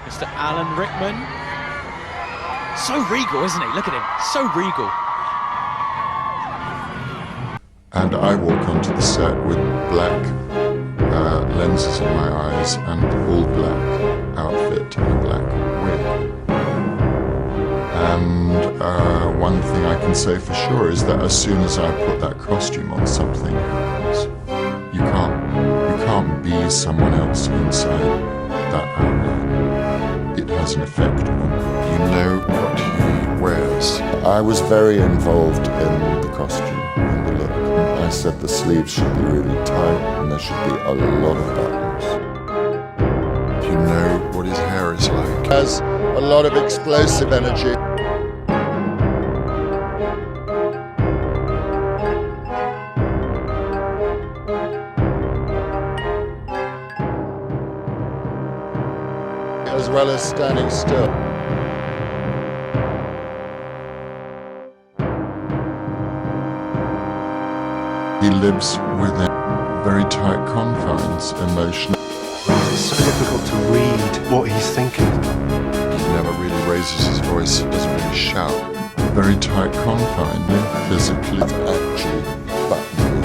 Mr. Alan Rickman. So regal, isn't he? Look at him. So regal. And I walk onto the set with black lenses in my eyes and all black outfit and a black wig. And one thing I can say for sure is that as soon as I put that costume on, something happens. You can't be someone else inside that outline. It has an effect on you. You know what he wears. I was very involved in the costume and the look. I said the sleeves should be really tight and there should be a lot of buttons. You know what his hair is like. It has a lot of explosive energy. As well as standing still. He lives within very tight confines emotionally. It's difficult to read what he's thinking. He never really raises his voice, doesn't really shout. Very tight confine, physically. It's actually buttoning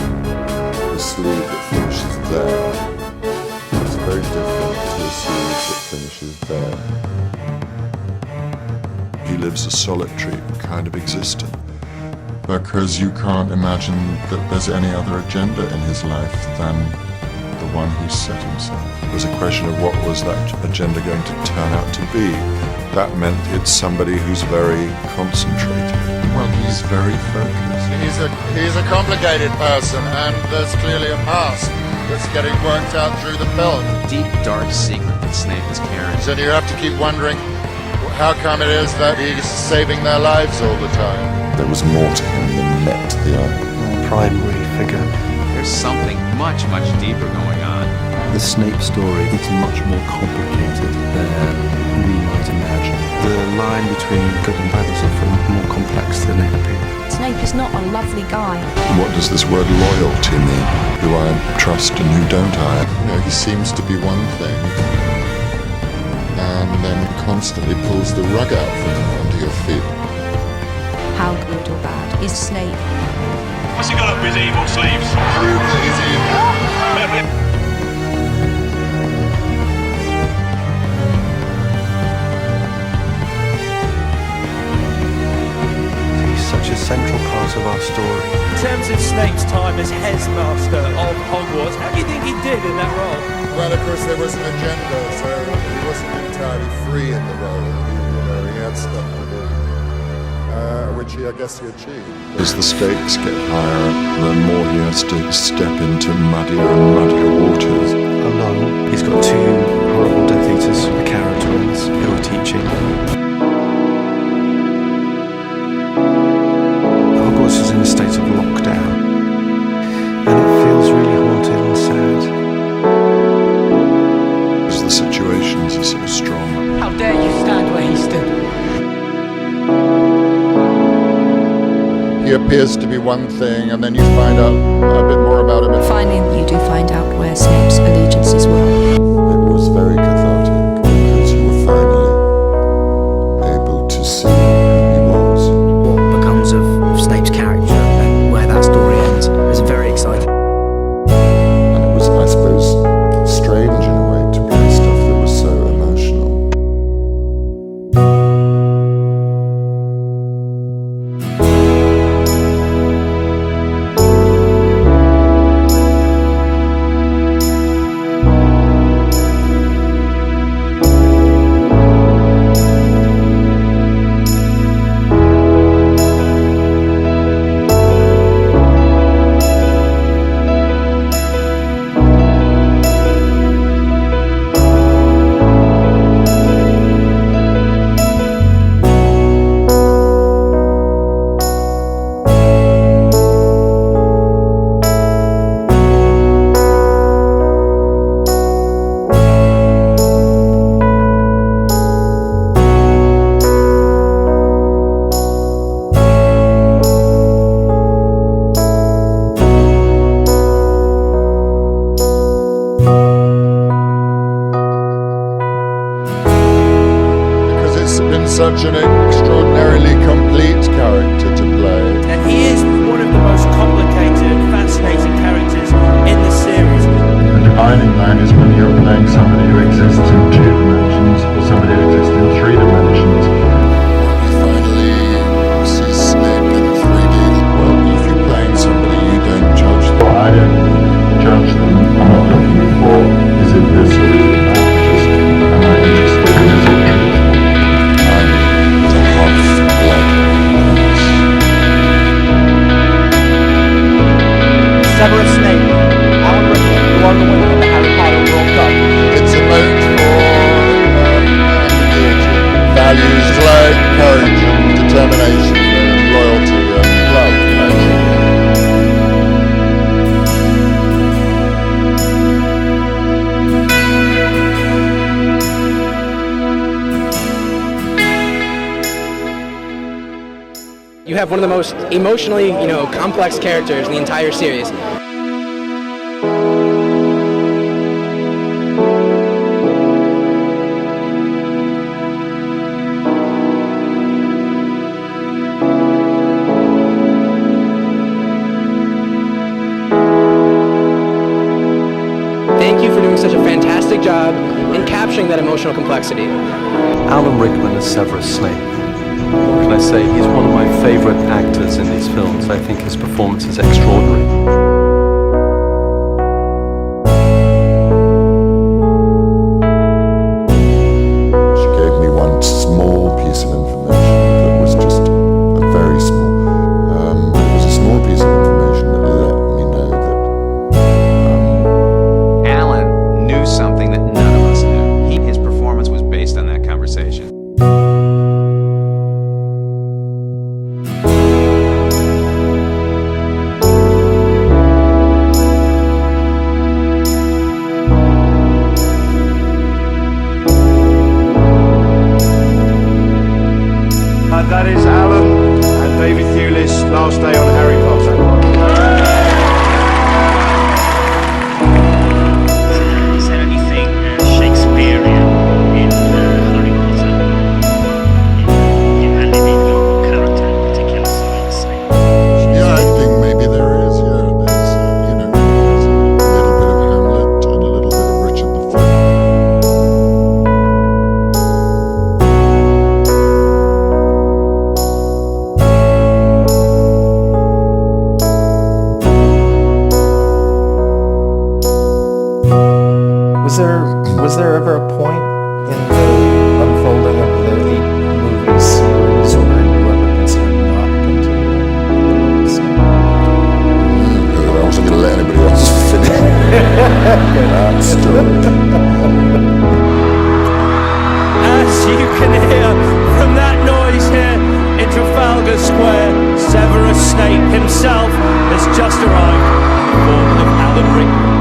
the sleeve that finishes there. It's very different to a sleeve that finishes there. He lives a solitary kind of existence. Because you can't imagine that there's any other agenda in his life than the one he's set himself. There's a question of what was that agenda going to turn out to be. That meant it's somebody who's very concentrated. Well, he's very focused. He's a complicated person, and there's clearly a past that's getting worked out through the film. Deep, dark secret that Snape is carrying. So you have to keep wondering how come it is that he's saving their lives all the time. There was more to him than met the eye. Primary figure. There's something much, much deeper going on. The Snape story is much more complicated than we might imagine. The line between good and bad is often more complex than it appears. Snape is not a lovely guy. What does this word loyalty mean? Who I trust and who don't I? You know, he seems to be one thing and then constantly pulls the rug out from under your feet. How good or bad is Snape? What's he got up his evil sleeves? He's evil. He's such a central part of our story. In terms of Snape's time as headmaster of Hogwarts, how do you think he did in that role? Well, of course, there was an agenda, so he wasn't entirely free in the role. He had stuff to do. Which I guess he achieved. As the stakes get higher, the more he has to step into muddier and muddier waters. Alone, he's got two horrible Death Eaters, the Carrow twins, who are teaching. Hogwarts is in a state of lockdown, and it feels really haunted and sad. Because the situations are so strong. How dare you stand where he stood? He appears to be one thing, and then you find out a bit more about him. Finally, you do find out where Snape's allegiances were. It was very cathartic, because you were finally able to see who he was. What becomes of Snape's character and where that story ends is very exciting. And it was, I suppose, strange in a way to play stuff that was so emotional. such an extraordinarily complete character to play. And he is one of the most complicated, fascinating characters in the series. The dividing line is when you're playing somebody who exists in 2 dimensions or somebody who exists in 3 dimensions. We finally see Snape in 3D. Well, if you're playing somebody, you don't judge them. I don't judge them. I'm not looking for, is it this or is it that? Just, am I interested in this or truth? I'm the half-blood. Severus Snape, Alan Rickman, who won the winner of the Harry Potter World Cup. It's a vote for ambiguity. Values like courage and determination and loyalty and love, actually. You have one of the most emotionally, complex characters in the entire series. Thank you for doing such a fantastic job in capturing that emotional complexity. Alan Rickman as Severus Snape. What can I say? He's one of my favourite actors in these films. I think his performance is extraordinary. She gave me one small piece of information that was just a very small. It was a small piece of information that let me know that Alan knew something that none of us knew. His performance was based on that conversation. That is Alan and David Thewlis, last day on Harry Potter. Is there anything Shakespearean in Harry Potter? And in your character in particular, Severus Snape? yeah, I think maybe there is. Yeah, there's there's a little bit of Hamlet and a little bit of Richard the Fourth. Was there ever a point in the unfolding of the 8-movie series where you ever considered not continuing the Snape? I wasn't going to let anybody else finish that story. As you can hear from that noise here in Trafalgar Square, Severus Snape himself has just arrived in the form of Alan Rickman.